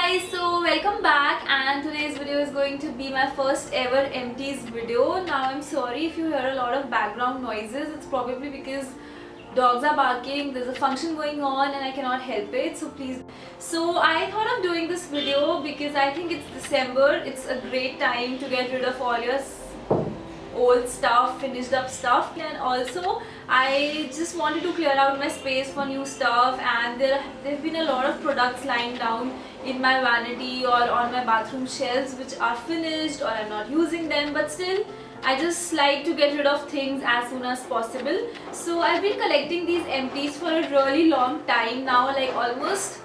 guys, so welcome back, and today's video is going to be my first ever empties video. Now I'm sorry if you hear a lot of background noises. It's probably because dogs are barking, there's a function going on and I cannot help it, so please. So I thought of doing this video because I think it's December. It's a great time to get rid of all your old stuff, finished up stuff, and also I just wanted to clear out my space for new stuff, and there have been a lot of products lying down in my vanity or on my bathroom shelves which are finished or I'm not using them, but still I just like to get rid of things as soon as possible. So I've been collecting these empties for a really long time now, like almost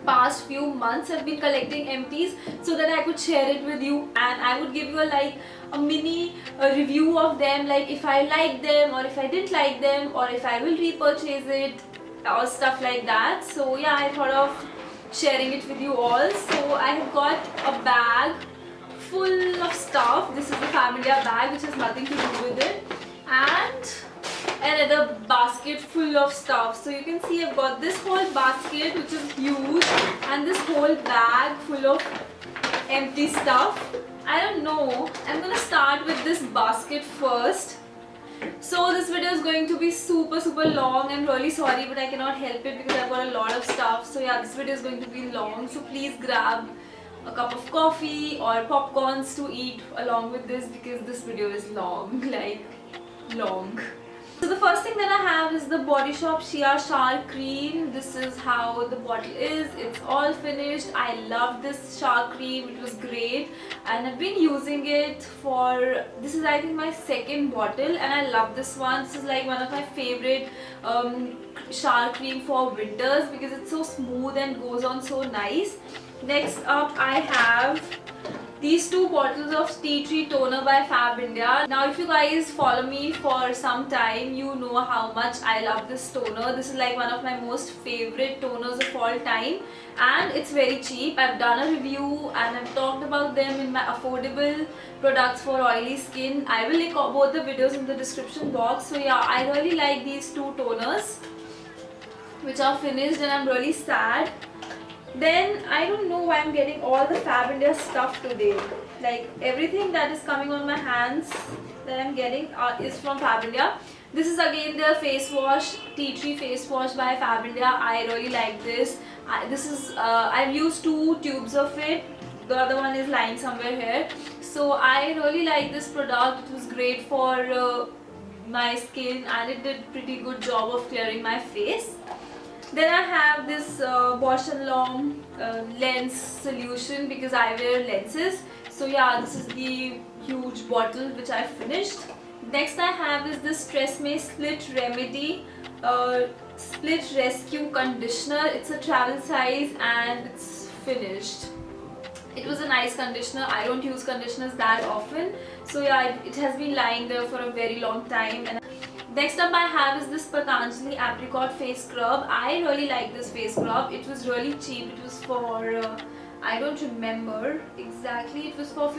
past few months I've been collecting empties so that I could share it with you, and I would give you a mini review of them, like if I like them or if I didn't like them or if I will repurchase it or stuff like that. So yeah, I thought of sharing it with you all. So I have got a bag full of stuff. This is the Familia bag which has nothing to do with it, and another basket full of stuff. So you can see I've got this whole basket which is huge and this whole bag full of empty stuff. I don't know, I'm gonna start with this basket first. So this video is going to be super long. I'm really sorry, but I cannot help it because I've got a lot of stuff. So yeah, this video is going to be long, so please grab a cup of coffee or popcorns to eat along with this because this video is long, like long. So the first thing that I have is the Body Shop Shea Shower Cream. This is how the bottle is. It's all finished. I love this shower cream. It was great and I've been using it for, this is I think my second bottle, and I love this one. This is like one of my favorite shower cream for winters because it's so smooth and goes on so nice. Next up I have these two bottles of Tea Tree Toner by Fab India. Now if you guys follow me for some time, you know how much I love this toner. This is like one of my most favorite toners of all time, and it's very cheap. I've done a review and I've talked about them in my affordable products for oily skin. I will link both the videos in the description box. So yeah, I really like these two toners which are finished, and I'm really sad. Then I don't know why I'm getting all the Fab India stuff today. Like everything that is coming on my hands that I'm getting is from Fab India. This is again their face wash, Tea Tree face wash by Fab India. I really like this. I've used 2 tubes of it. The other one is lying somewhere here. So I really like this product. It was great for my skin and it did pretty good job of clearing my face. Then I have this Bausch & Lomb lens solution because I wear lenses. So yeah, this is the huge bottle which I finished. Next I have is this Tresemme Split Remedy Split Rescue Conditioner. It's a travel size and it's finished. It was a nice conditioner. I don't use conditioners that often. So yeah, it has been lying there for a very long time. And next up I have is this Patanjali Apricot Face Scrub. I really like this face scrub. It was really cheap. It was for, I don't remember exactly, it was for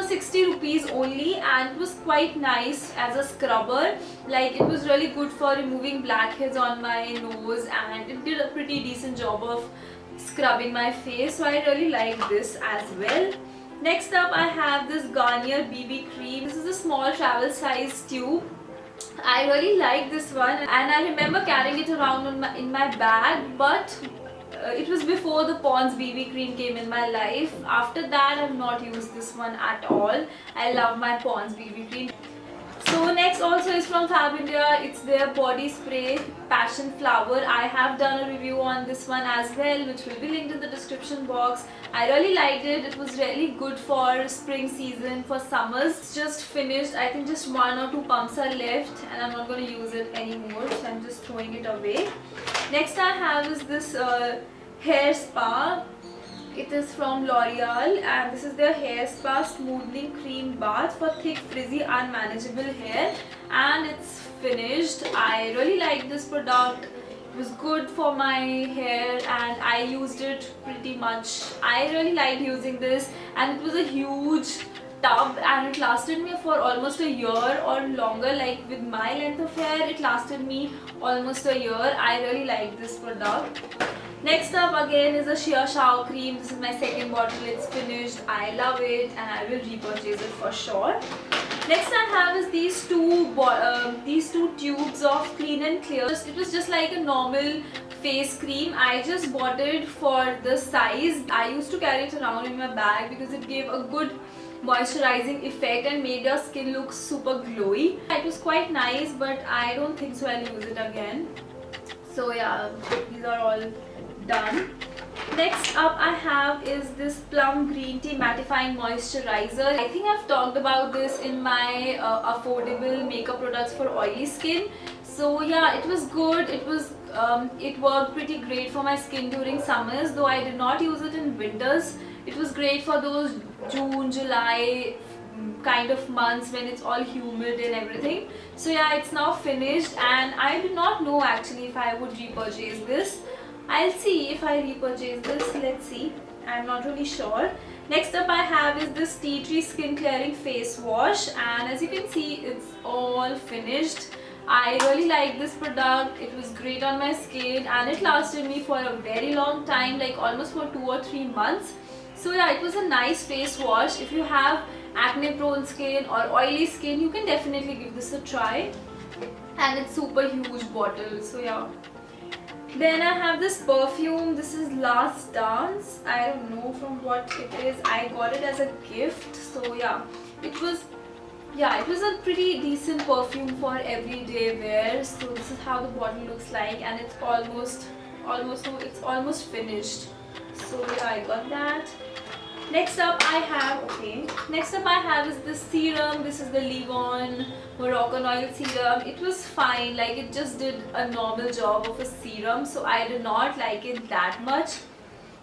60 rupees only, and it was quite nice as a scrubber. Like it was really good for removing blackheads on my nose, and it did a pretty decent job of scrubbing my face. So I really like this as well. Next up I have this Garnier BB Cream. This is a small travel size tube. I really like this one, and I remember carrying it around in my bag, but it was before the Pond's BB cream came in my life. After that I have not used this one at all. I love my Pond's BB cream. So next also is from Fab India. It's their body spray Passion Flower. I have done a review on this one as well, which will be linked in the description box. I really liked it. It was really good for spring season, for summers. It's just finished. I think just 1 or 2 pumps are left and I'm not going to use it anymore, so I'm just throwing it away. Next I have is this hair spa. It is from L'Oreal, and this is their hair spa smoothing cream bath for thick, frizzy, unmanageable hair, and it's finished. I really like this product. It was good for my hair and I used it pretty much. I really liked using this, and it was a huge tub and it lasted me for almost a year or longer. Like with my length of hair, it lasted me almost a year. I really like this product. Next up again is the Shea Shower Cream. This is my second bottle. It's finished. I love it and I will repurchase it for sure. Next I have is these two tubes of Clean and Clear. It was just like a normal face cream. I just bought it for the size. I used to carry it around in my bag because it gave a good moisturizing effect and made your skin look super glowy. It was quite nice, but I don't think so I'll use it again. So yeah, these are all done. Next up I have is this Plum Green Tea Mattifying Moisturizer. I think I've talked about this in my affordable makeup products for oily skin. So yeah, it was good. It worked pretty great for my skin during summers, though I did not use it in winters. It was great for those June, July kind of months when it's all humid and everything. So yeah, it's now finished and I do not know actually if I would repurchase this. I'll see if I repurchase this. Let's see. I'm not really sure. Next up I have is this Tea Tree Skin Clearing Face Wash, and as you can see, it's all finished. I really like this product. It was great on my skin and it lasted me for a very long time, like almost for 2 or 3 months. So yeah, it was a nice face wash. If you have acne prone skin or oily skin, you can definitely give this a try. And it's super huge bottle. So yeah. Then I have this perfume. This is Last Dance. I don't know from what it is. I got it as a gift. So yeah, it was a pretty decent perfume for everyday wear. So this is how the bottle looks like, and it's almost finished. So yeah, I got that. Next up I have is this serum. This is the Livon Moroccan Oil Serum. It was fine, like it just did a normal job of a serum, so I did not like it that much.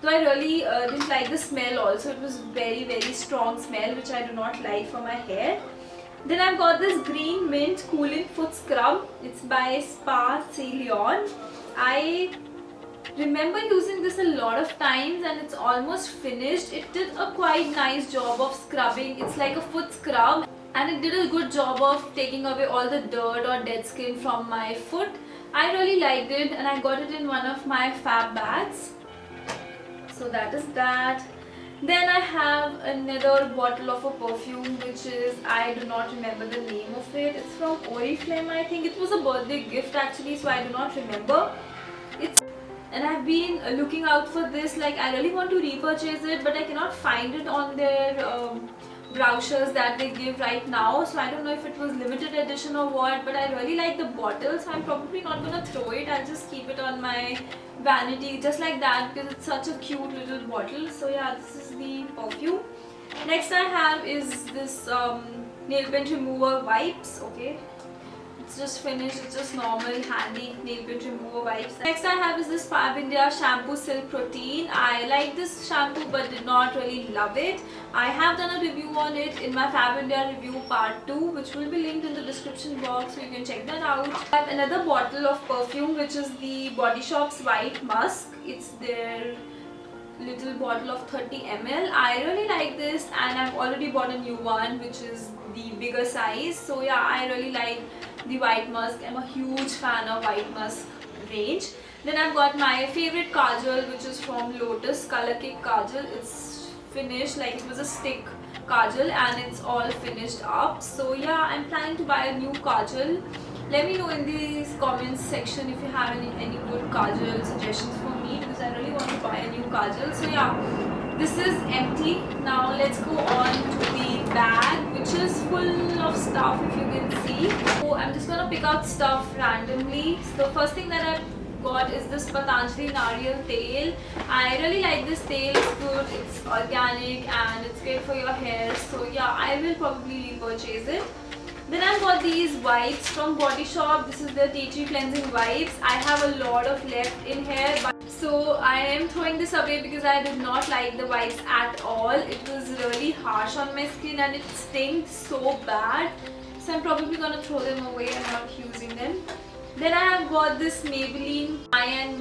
Though I really didn't like the smell also. It was very, very strong smell, which I do not like for my hair. Then I've got this Green Mint Cooling Foot Scrub. It's by Spa Ceylon. I remember using this a lot of times and it's almost finished. It did a quite nice job of scrubbing. It's like a foot scrub and it did a good job of taking away all the dirt or dead skin from my foot. I really liked it and I got it in one of my fab bags. So that is that. Then I have another bottle of a perfume, which is, I do not remember the name of it. It's from Oriflame, I think. It was a birthday gift actually, so I do not remember. And I've been looking out for this. Like, I really want to repurchase it, but I cannot find it on their brochures that they give right now. So I don't know if it was limited edition or what, but I really like the bottle, so I'm probably not gonna throw it. I'll just keep it on my vanity just like that because it's such a cute little bottle. So yeah, this is the perfume. Next I have is this nail paint remover wipes. Okay, it's just finished. It's just normal handy nail paint remover wipes. Next I have is this Fab India Shampoo Silk Protein. I like this shampoo but did not really love it. I have done a review on it in my Fab India review part 2, which will be linked in the description box, so you can check that out. I have another bottle of perfume, which is the Body Shop's White Musk. It's their little bottle of 30 ml. I really like this and I've already bought a new one, which is the bigger size. So yeah, I really like the White Musk. I'm a huge fan of White Musk range. Then I've got my favorite kajal, which is from Lotus, Color Kick Kajal. It's finished, like it was a stick kajal and it's all finished up. So yeah, I'm planning to buy a new kajal. Let me know in the comments section if you have any good kajal suggestions for me, because I really want to buy a new kajal. So yeah, this is empty. Now let's go on to the bag, which is full of stuff, if you can see. So I'm just gonna pick out stuff randomly. So the first thing that I've got is this Patanjali Nariyal Tail. I really like this tail. It's good, it's organic and it's great for your hair. So yeah, I will probably repurchase it. Then I've got these wipes from Body Shop. This is the Tea Tree Cleansing Wipes. I have a lot of left in here, so I am throwing this away because I did not like the wipes at all. It was really harsh on my skin and it stinks so bad. So I'm probably gonna throw them away and not using them. Then I have got this Maybelline Eye and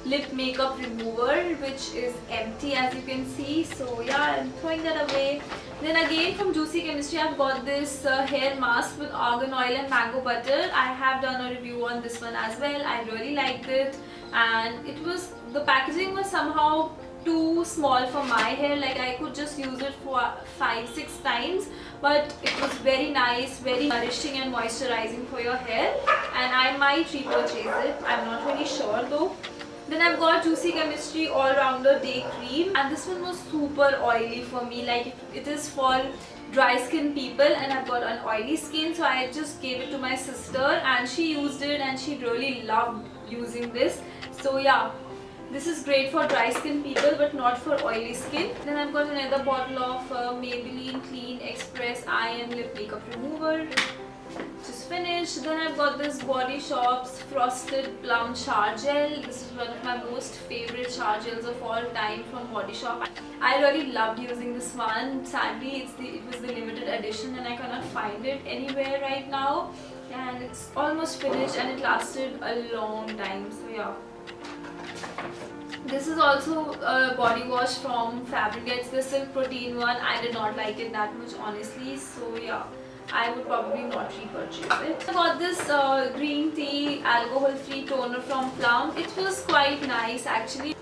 Lip Makeup Remover, which is empty, as you can see. So yeah, I'm throwing that away. Then again from Juicy Chemistry, I've got this hair mask with argan oil and mango butter. I have done a review on this one as well. I really liked it. and the packaging was somehow too small for my hair. Like I could just use it for 5-6 times, but it was very nice, very nourishing and moisturizing for your hair, and I might repurchase it. I'm not really sure though. Then I've got Juicy Chemistry All Rounder Day Cream, and this one was super oily for me. Like it is for dry skin people, and I've got an oily skin, so I just gave it to my sister and she used it and she really loved using this. So yeah, this is great for dry skin people but not for oily skin. Then I've got another bottle of Maybelline Clean Express Eye and Lip Makeup Remover, which is finished. Then I've got this Body Shop's Frosted Plum Shower Gel. This is one of my most favorite shower gels of all time from Body Shop. I really loved using this one. Sadly, it was the limited edition and I cannot find it anywhere right now. And it's almost finished and it lasted a long time. So yeah. This is also a body wash from Fabricka. It's the Silk Protein one. I did not like it that much honestly. So yeah, I would probably not repurchase it. I got this green tea alcohol free toner from Plum. It was quite nice actually,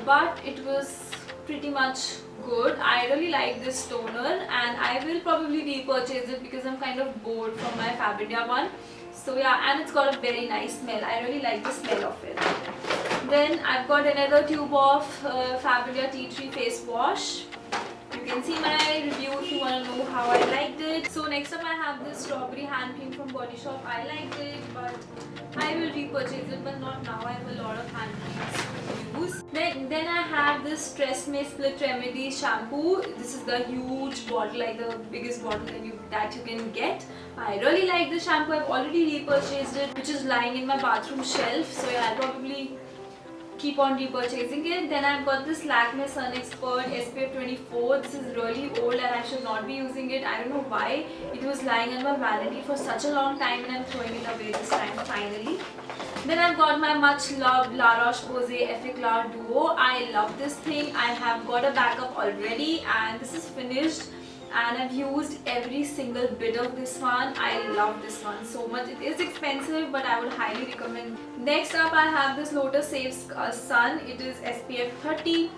but it was pretty much good. I really like this toner and I will probably repurchase it because I'm kind of bored from my Fabricka one. So yeah, and it's got a very nice smell. I really like the smell of it. Then I've got another tube of Fabricka Tea Tree face wash. You can see my review if you want to know how I liked it. So next up I have this strawberry hand cream from Body Shop. I liked it, but I will repurchase it, but not now. I have a lot of hand creams to use. Then I have this Tresemme Split Remedy shampoo. This is the huge bottle, like the biggest bottle that you can get. I really like this shampoo. I've already repurchased it, which is lying in my bathroom shelf. So yeah, I'll probably keep on repurchasing it. Then I've got this Lakme Sun Expert SPF 24. This is really old and I should not be using it. I don't know why. It was lying in my vanity for such a long time and I'm throwing it away this time finally. Then I've got my much loved La Roche-Posay Effaclar Duo. I love this thing. I have got a backup already and this is finished. And I've used every single bit of this one. I love this one so much. It is expensive, but I would highly recommend. Next up I have this Lotus Saves Sun. It is SPF 30.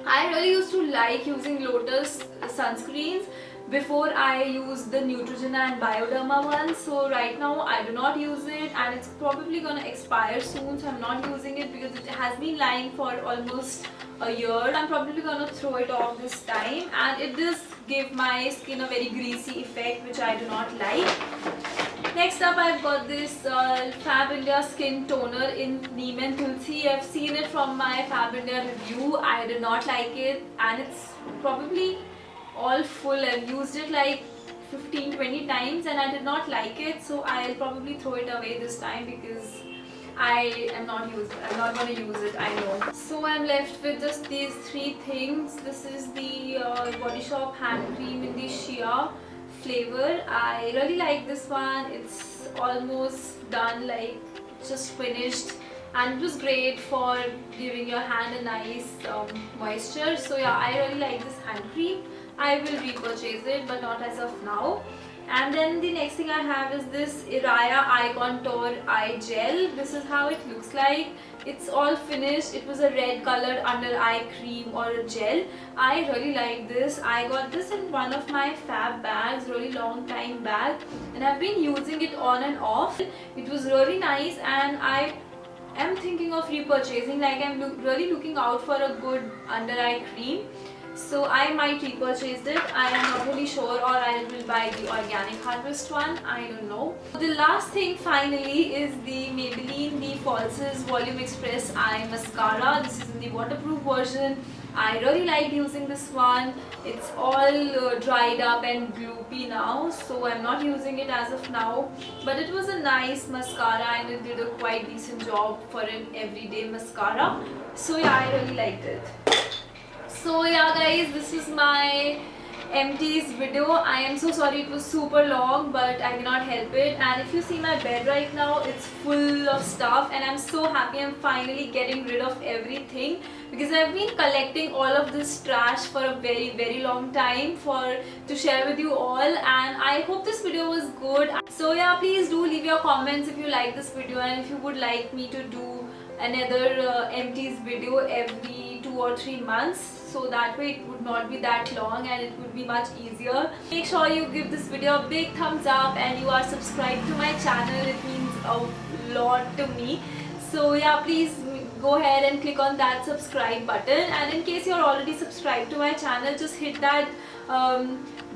I really used to like using Lotus sunscreens before I used the Neutrogena and Bioderma ones. So right now I do not use it and it's probably gonna expire soon, so I'm not using it because it has been lying for almost a year. I'm probably gonna throw it off this time, and it does give my skin a very greasy effect, which I do not like. Next up I've got this Fab India Skin Toner in Neem and Tulsi. I've seen it from my Fab India review. I did not like it and it's probably all full. I've used it like 15-20 times and I did not like it, so I'll probably throw it away this time because I'm not going to use it, I know. So I'm left with just these three things. This is the Body Shop hand cream in the Shea flavor. I really like this one. It's almost done, like just finished, and it was great for giving your hand a nice moisture. So yeah, I really like this hand cream. I will repurchase it, but not as of now. And then the next thing I have is this Iraya Eye Contour Eye Gel. This is how it looks like. It's all finished. It was a red colored under eye cream or a gel. I really like this. I got this in one of my Fab bags, really long time back, and I've been using it on and off. It was really nice and I am thinking of repurchasing. Like I'm really looking out for a good under eye cream. So I might repurchase it. I am not really sure, or I will buy the Organic Harvest one. I don't know. The last thing finally is the Maybelline The Falsies Volume Express Eye Mascara. This is in the waterproof version. I really like using this one. It's all dried up and gloopy now, so I'm not using it as of now. But it was a nice mascara and it did a quite decent job for an everyday mascara. So yeah, I really liked it. So yeah guys, this is my empties video. I am so sorry it was super long, but I cannot help it. And if you see my bed right now, it's full of stuff and I'm so happy I'm finally getting rid of everything, because I've been collecting all of this trash for a very long time to share with you all, and I hope this video was good. So yeah, please do leave your comments if you like this video and if you would like me to do another empties video every 2 or 3 months, so that way it would not be that long and it would be much easier. Make sure you give this video a big thumbs up and you are subscribed to my channel. It means a lot to me. So yeah, please go ahead and click on that subscribe button, and in case you're already subscribed to my channel, just hit that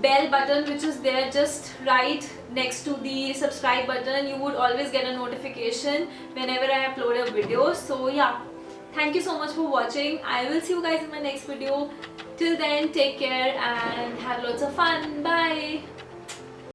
bell button which is there just right next to the subscribe button. You would always get a notification whenever I upload a video. So yeah, thank you so much for watching. I will see you guys in my next video. Till then, take care and have lots of fun. Bye.